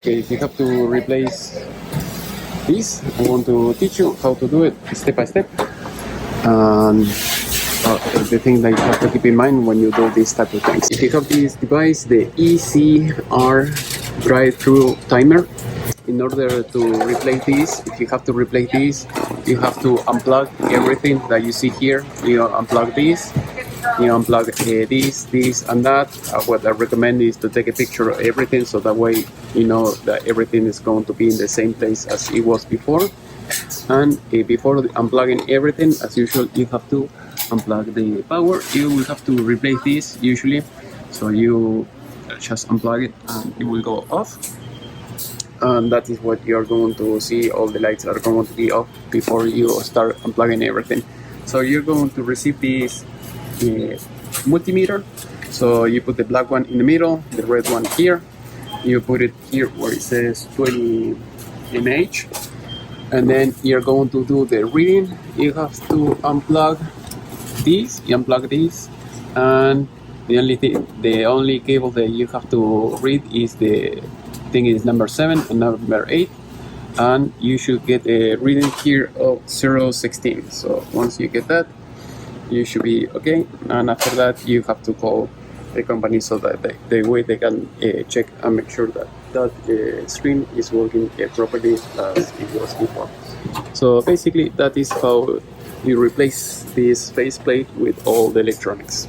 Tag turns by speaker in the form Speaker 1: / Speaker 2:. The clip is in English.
Speaker 1: Okay, if you have to replace this, I want to teach you how to do it step by step. And the thing that you have to keep in mind when you do these type of things. If you have this device, the ECR drive-through timer, in order to replace this, if you have to replace this, you have to unplug everything that you see here. You unplug this, you unplug this and that. What I recommend is to take a picture of everything, so that way you know that everything is going to be in the same place as it was before. And before unplugging everything, as usual, you have to unplug the power. You will have to replace this usually, so you just unplug it and it will go off. And that is what you're going to see. All the lights are going to be off before you start unplugging everything. So you're going to receive this multimeter. So you put the black one in the middle, the red one here. You put it here where it says 20 mAh. And then you're going to do the reading. You have to unplug this, and the only cable that you have to read is the thing is number 7 and number 8, and you should get a reading here of 0.16. So once you get that, you should be okay. And after that, you have to call the company so that the way they can check and make sure that screen is working properly as it was before. So basically, that is how you replace this faceplate with all the electronics.